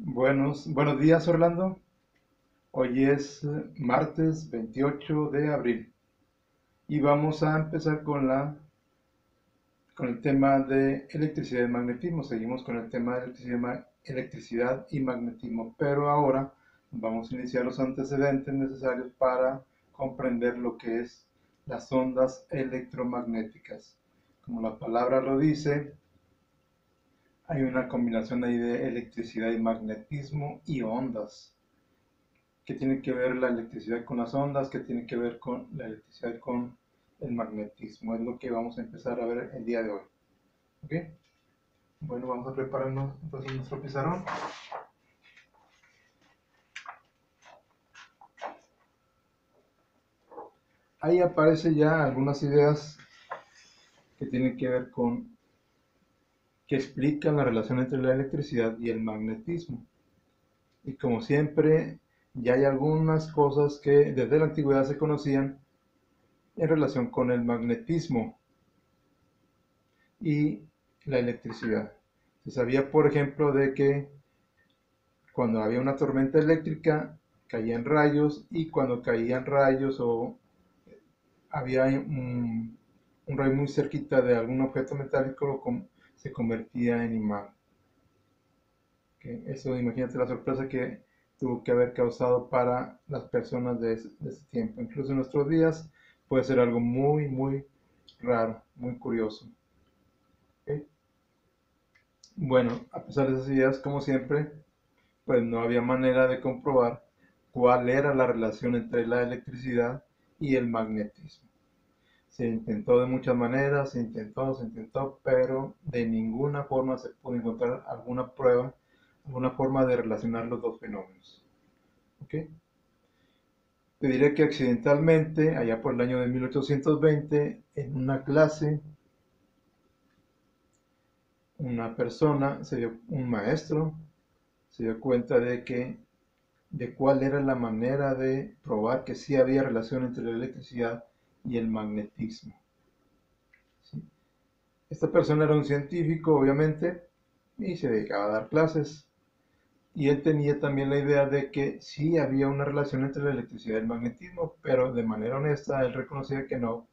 Buenos días, Orlando. Hoy es martes 28 de abril y vamos a empezar con el tema de electricidad y magnetismo. Seguimos con el tema de electricidad y magnetismo, pero ahora vamos a iniciar los antecedentes necesarios para comprender lo que es las ondas electromagnéticas. Como la palabra lo dice, hay una combinación ahí de electricidad y magnetismo y ondas. ¿Qué tiene que ver la electricidad con las ondas? ¿Qué tiene que ver con la electricidad con el magnetismo? Es lo que vamos a empezar a ver el día de hoy. ¿Ok? Bueno, vamos a prepararnos entonces nuestro pizarrón. Ahí aparecen ya algunas ideas que tienen que ver con, que explican la relación entre la electricidad y el magnetismo. Y como siempre, ya hay algunas cosas que desde la antigüedad se conocían en relación con el magnetismo y la electricidad. Se sabía, por ejemplo, de que cuando había una tormenta eléctrica caían rayos y cuando caían rayos o había un rayo muy cerquita de algún objeto metálico se convertía en imán. ¿Okay? Eso, imagínate la sorpresa que tuvo que haber causado para las personas de ese tiempo. Incluso en nuestros días puede ser algo muy raro, muy curioso. ¿Okay? Bueno, a pesar de esas ideas, como siempre, pues no había manera de comprobar cuál era la relación entre la electricidad y el magnetismo. Se intentó de muchas maneras, se intentó, pero de ninguna forma se pudo encontrar alguna prueba, alguna forma de relacionar los dos fenómenos. ¿Ok? Te diré que accidentalmente, allá por el año de 1820, en una clase, una persona, un maestro, se dio cuenta de cuál era la manera de probar que sí había relación entre la electricidad y el magnetismo. ¿Sí? Esta persona era un científico, obviamente, y se dedicaba a dar clases. Y él tenía también la idea de que sí había una relación entre la electricidad y el magnetismo, pero de manera honesta él reconocía que no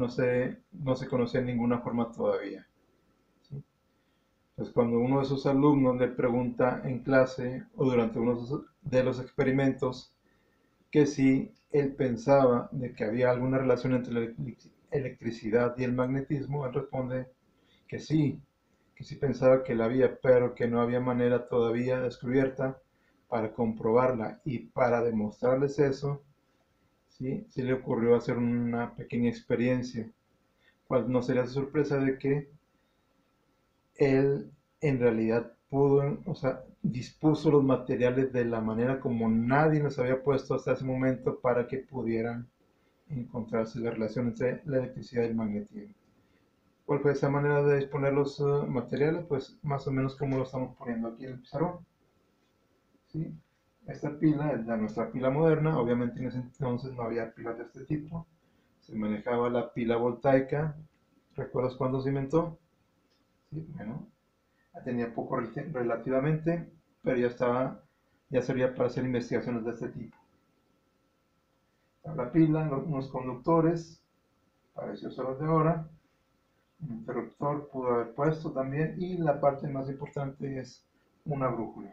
se conocía en ninguna forma todavía. ¿Sí? Entonces, cuando uno de sus alumnos le pregunta en clase o durante uno de los experimentos que si él pensaba de que había alguna relación entre la electricidad y el magnetismo, él responde que sí pensaba que la había, pero que no había manera todavía descubierta para comprobarla y para demostrarles eso, ¿sí? Sí le ocurrió hacer una pequeña experiencia, cual no sería su sorpresa de que él en realidad pudo, o sea, dispuso los materiales de la manera como nadie los había puesto hasta ese momento para que pudieran encontrarse la relación entre la electricidad y el magnetismo. ¿Cuál fue esa manera de disponer los materiales? Pues más o menos como lo estamos poniendo aquí en el pizarrón. ¿Sí? Esta pila es nuestra pila moderna, obviamente en ese entonces no había pilas de este tipo, se manejaba la pila voltaica. ¿Recuerdas cuándo se inventó? Sí, bueno, tenía poco relativamente, pero ya servía para hacer investigaciones de este tipo. La pila, unos conductores, parecidos a los de ahora, un interruptor pudo haber puesto también, y la parte más importante es una brújula.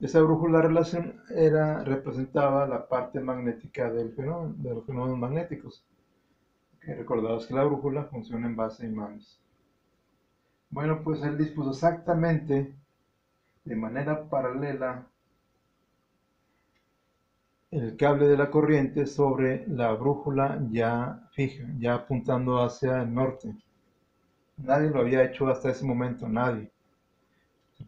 Esa brújula representaba la parte magnética de los fenómenos magnéticos. Que recordabas que la brújula funciona en base a imanes. Bueno, pues él dispuso exactamente de manera paralela el cable de la corriente sobre la brújula ya fija, ya apuntando hacia el norte. Nadie lo había hecho hasta ese momento, nadie.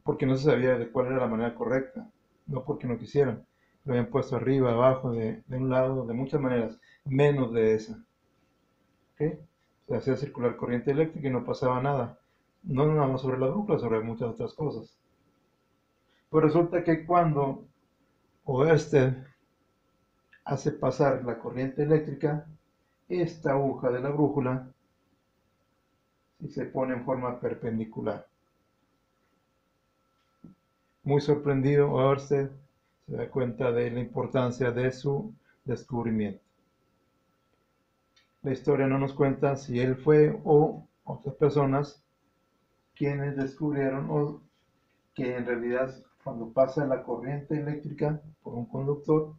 Porque no se sabía de cuál era la manera correcta, no porque no quisieran. Lo habían puesto arriba, abajo, de un lado, de muchas maneras, menos de esa. ¿Okay? Se hacía circular corriente eléctrica y no pasaba nada. No nada más sobre la brújula, sobre muchas otras cosas. Pues resulta que cuando Oersted hace pasar la corriente eléctrica, esta aguja de la brújula si se pone en forma perpendicular. muy sorprendido, ahora usted se da cuenta de la importancia de su descubrimiento. La historia no nos cuenta si él fue o otras personas quienes descubrieron o que en realidad cuando pasa la corriente eléctrica por un conductor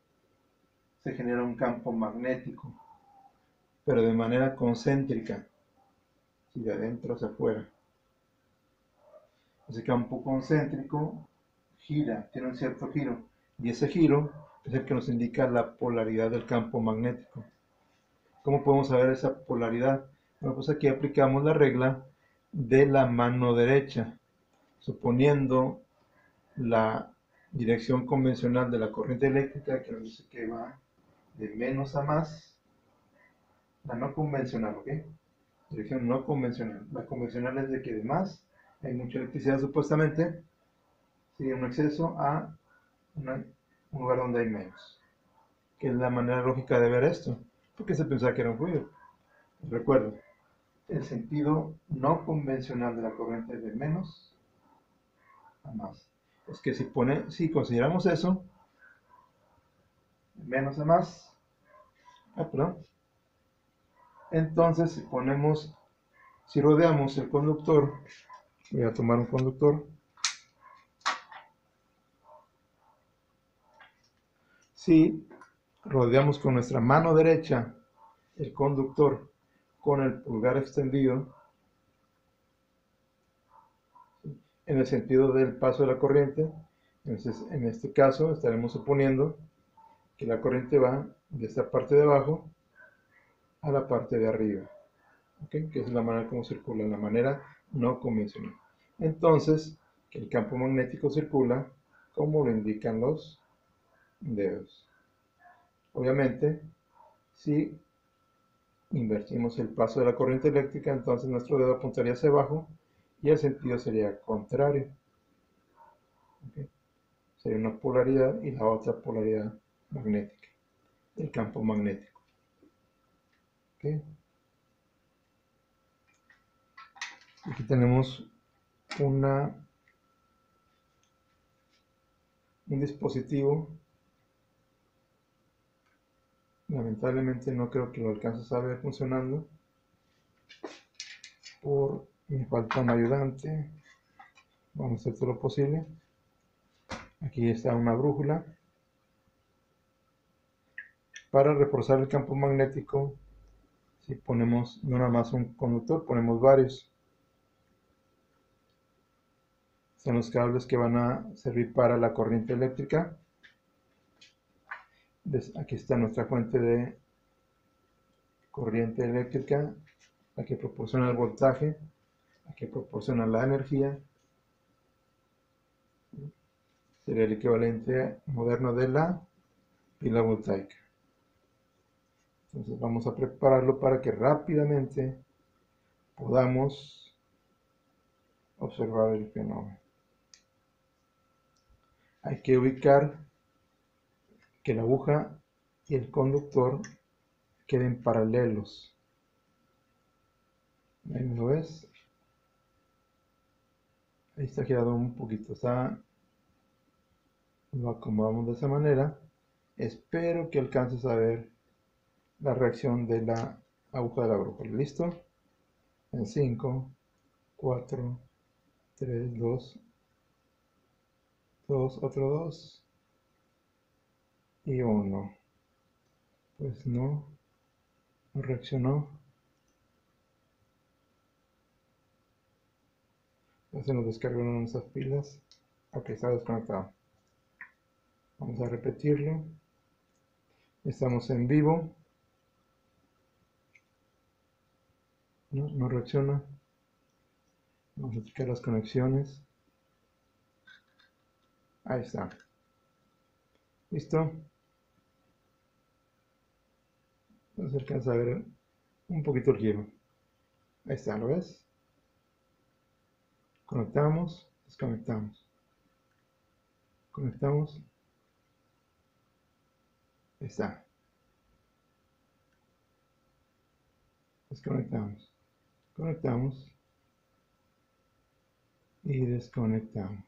se genera un campo magnético, pero de manera concéntrica, si de adentro hacia afuera. Ese campo concéntrico gira, tiene un cierto giro, y ese giro es el que nos indica la polaridad del campo magnético. ¿Cómo podemos saber esa polaridad? Bueno, pues aquí aplicamos la regla de la mano derecha, suponiendo la dirección convencional de la corriente eléctrica, que nos dice que va de menos a más, la no convencional, ¿ok? Dirección no convencional. La convencional es de que de más hay mucha electricidad supuestamente, sigue un exceso a un lugar donde hay menos. Que es la manera lógica de ver esto, porque se pensaba que era un fluido. Recuerdo, el sentido no convencional de la corriente es de menos a más. Es que si consideramos eso, de menos a más, perdón, entonces si rodeamos el conductor, voy a tomar un conductor, si rodeamos con nuestra mano derecha el conductor con el pulgar extendido, en el sentido del paso de la corriente, entonces en este caso estaremos suponiendo que la corriente va de esta parte de abajo a la parte de arriba, ¿okay? Que es la manera como circula, la manera no convencional. Entonces, que el campo magnético circula como lo indican los dedos. Obviamente, si invertimos el paso de la corriente eléctrica, entonces nuestro dedo apuntaría hacia abajo y el sentido sería contrario. ¿Okay? Sería una polaridad y la otra polaridad magnética, el campo magnético. ¿Okay? Aquí tenemos un dispositivo. Lamentablemente no creo que lo alcances a ver funcionando por me falta un ayudante. Vamos a hacer todo lo posible. Aquí está una brújula. Para reforzar el campo magnético, si ponemos no nada más un conductor, ponemos varios. Son los cables que van a servir para la corriente eléctrica. Aquí está nuestra fuente de corriente eléctrica, la que proporciona el voltaje, la que proporciona la energía. Sería el equivalente moderno de la pila voltaica. Entonces vamos a prepararlo para que rápidamente podamos observar el fenómeno. Hay que ubicar que la aguja y el conductor queden paralelos. Ahí lo ves. Ahí está girado un poquito. Lo acomodamos de esa manera. Espero que alcances a ver la reacción de la aguja de la brújula. ¿Listo? En 5, 4, 3, 2, otro 2 y 1. Pues no reaccionó. Ya se nos descargaron esas pilas. Ok, está desconectado. Vamos a repetirlo. Estamos en vivo. No reacciona. Vamos a checar las conexiones. Ahí está. ¿Listo? No se alcanza a ver un poquito el giro. Ahí está, ¿lo ves? Conectamos, desconectamos. Conectamos. Ahí está. Desconectamos. Conectamos. Y desconectamos.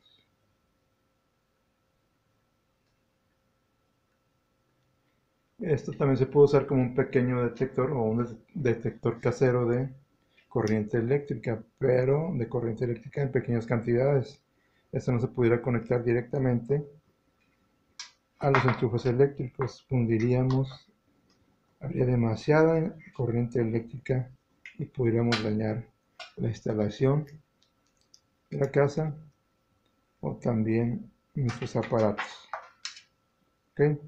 Esto también se puede usar como un pequeño detector o un detector casero de corriente eléctrica, pero de corriente eléctrica en pequeñas cantidades. Esto no se pudiera conectar directamente a los enchufes eléctricos. Fundiríamos, habría demasiada corriente eléctrica y podríamos dañar la instalación de la casa o también nuestros aparatos. ¿Okay?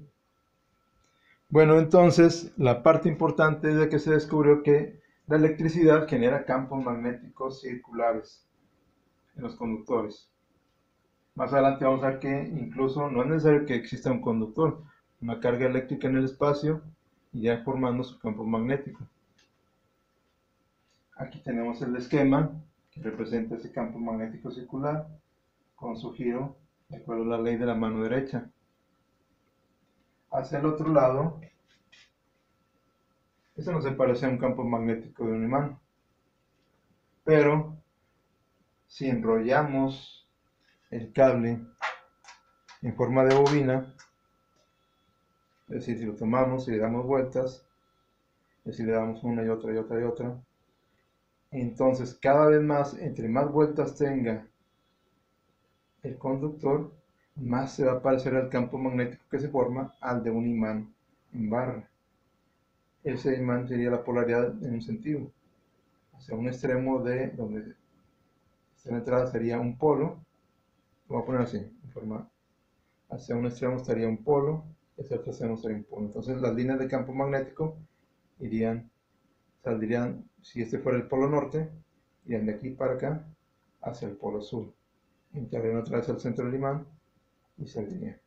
Bueno, entonces la parte importante es de que se descubrió que la electricidad genera campos magnéticos circulares en los conductores. Más adelante vamos a ver que incluso no es necesario que exista un conductor, una carga eléctrica en el espacio y ya formando su campo magnético. Aquí tenemos el esquema que representa ese campo magnético circular con su giro de acuerdo a la ley de la mano derecha. Hacia el otro lado, eso no se parece a un campo magnético de un imán, pero si enrollamos el cable en forma de bobina, es decir, si lo tomamos y le damos vueltas, es decir, le damos una y otra y otra y otra, entonces cada vez más, entre más vueltas tenga el conductor, más se va a parecer al campo magnético que se forma al de un imán en barra. Ese imán sería la polaridad en un sentido. Hacia un extremo de donde está la entrada sería un polo, lo voy a poner así, en forma, hacia un extremo estaría un polo, hacia otro extremo estaría un polo. Entonces las líneas de campo magnético saldrían, si este fuera el polo norte, irían de aquí para acá hacia el polo sur. Entrarían otra vez al centro del imán y saldría.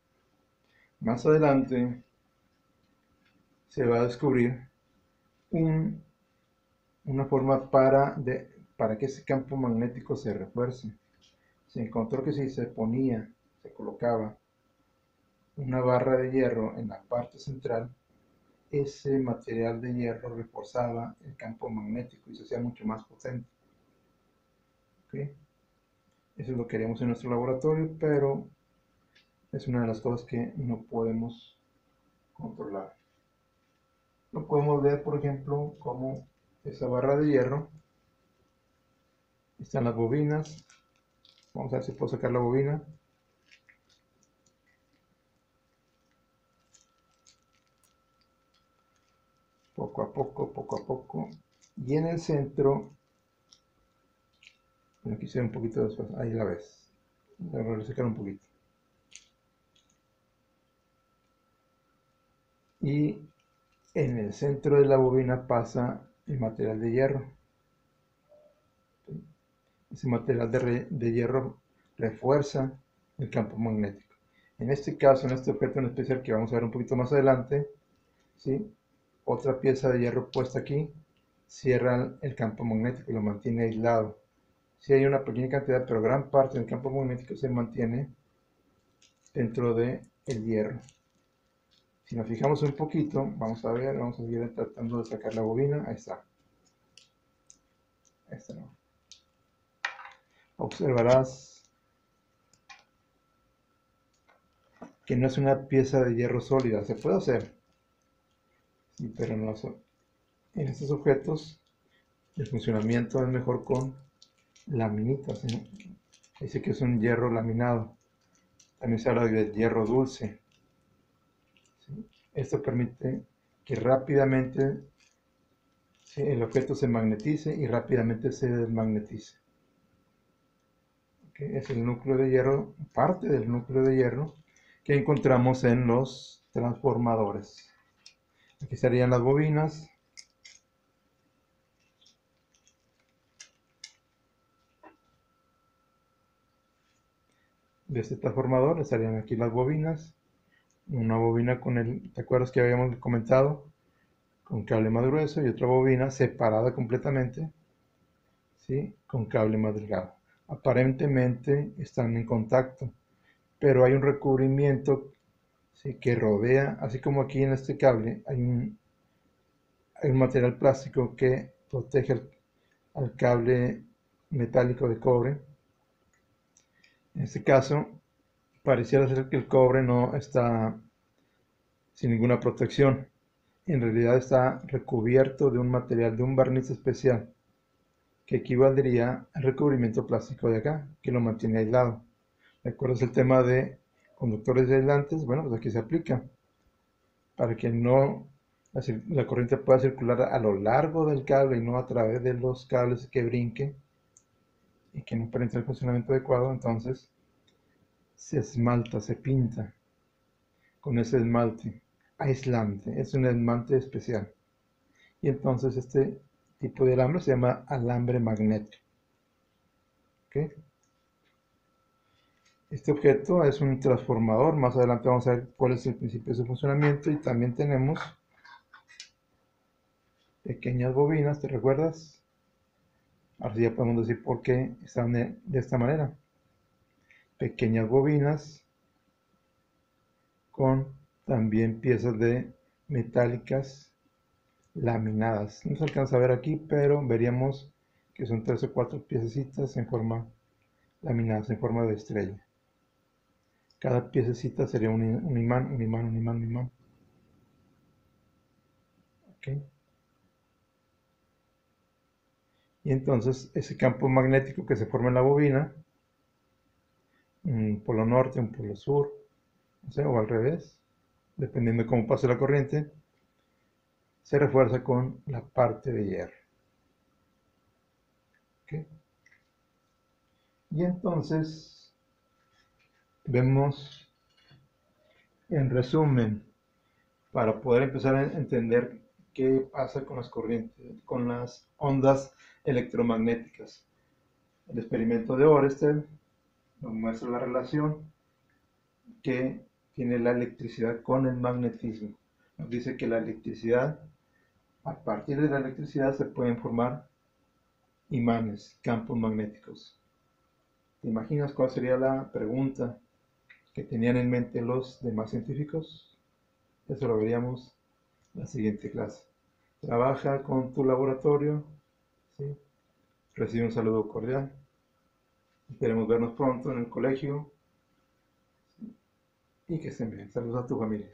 Más adelante se va a descubrir una forma para que ese campo magnético se refuerce. Se encontró que si se colocaba una barra de hierro en la parte central, ese material de hierro reforzaba el campo magnético y se hacía mucho más potente. ¿Okay? Eso es lo que haríamos en nuestro laboratorio, pero es una de las cosas que no podemos controlar. Lo podemos ver, por ejemplo, como esa barra de hierro, están las bobinas. Vamos a ver si puedo sacar la bobina. Poco a poco, poco a poco. Y en el centro, aquí se ve un poquito después, ahí la ves. La voy a resecar un poquito. Y en el centro de la bobina pasa el material de hierro. Ese material de hierro refuerza el campo magnético. En este caso, en este objeto en especial que vamos a ver un poquito más adelante, ¿sí? Otra pieza de hierro puesta aquí cierra el campo magnético y lo mantiene aislado. Sí hay una pequeña cantidad, pero gran parte del campo magnético se mantiene dentro del hierro. Si nos fijamos un poquito, vamos a ver, vamos a seguir tratando de sacar la bobina. Ahí está. Esta no. Observarás que no es una pieza de hierro sólida. Se puede hacer, sí, pero no en estos objetos el funcionamiento es mejor con laminitas, ¿sí? Dice que es un hierro laminado. También se habla de hierro dulce, ¿sí? Esto permite que rápidamente, ¿sí?, el objeto se magnetice y rápidamente se desmagnetice. ¿Okay? Es el núcleo de hierro, parte del núcleo de hierro que encontramos en los transformadores. Aquí estarían las bobinas. De este transformador estarían aquí las bobinas. Una bobina con ¿te acuerdas que habíamos comentado? Con cable más grueso y otra bobina separada completamente, ¿sí?, con cable más delgado. Aparentemente están en contacto, pero hay un recubrimiento, ¿sí?, que rodea, así como aquí en este cable hay un material plástico que protege al cable metálico de cobre. En este caso pareciera ser que el cobre no está sin ninguna protección. en realidad está recubierto de un material, de un barniz especial, que equivaldría al recubrimiento plástico de acá, que lo mantiene aislado. ¿Recuerdas el tema de conductores y aislantes? Bueno, pues aquí se aplica para que no la corriente pueda circular a lo largo del cable y no a través de los cables que brinque y que no permita el funcionamiento adecuado. Entonces se esmalta, se pinta con ese esmalte aislante, es un esmalte especial. Y entonces este tipo de alambre se llama alambre magnético. ¿Okay? Este objeto es un transformador, más adelante vamos a ver cuál es el principio de su funcionamiento, y también tenemos pequeñas bobinas, ¿te recuerdas? Ahora sí ya podemos decir por qué están de esta manera. Pequeñas bobinas con también piezas de metálicas laminadas. No se alcanza a ver aquí, pero veríamos que son 3 o 4 piececitas en forma laminadas, en forma de estrella. Cada piececita sería un imán, un imán, un imán, un imán. ¿Okay? Y entonces ese campo magnético que se forma en la bobina, un polo norte, un polo sur, no sé, o al revés, dependiendo de cómo pase la corriente, se refuerza con la parte de hierro. ¿Okay? Y entonces vemos, en resumen, para poder empezar a entender qué pasa con las corrientes, con las ondas electromagnéticas. El experimento de Oersted nos muestra la relación que tiene la electricidad con el magnetismo. Nos dice que la electricidad, a partir de la electricidad se pueden formar imanes, campos magnéticos. ¿Te imaginas cuál sería la pregunta que tenían en mente los demás científicos? Eso lo veríamos en la siguiente clase. Trabaja con tu laboratorio, ¿sí? Recibe un saludo cordial. Esperemos vernos pronto en el colegio, ¿sí? Y que estén bien. Saludos a tu familia.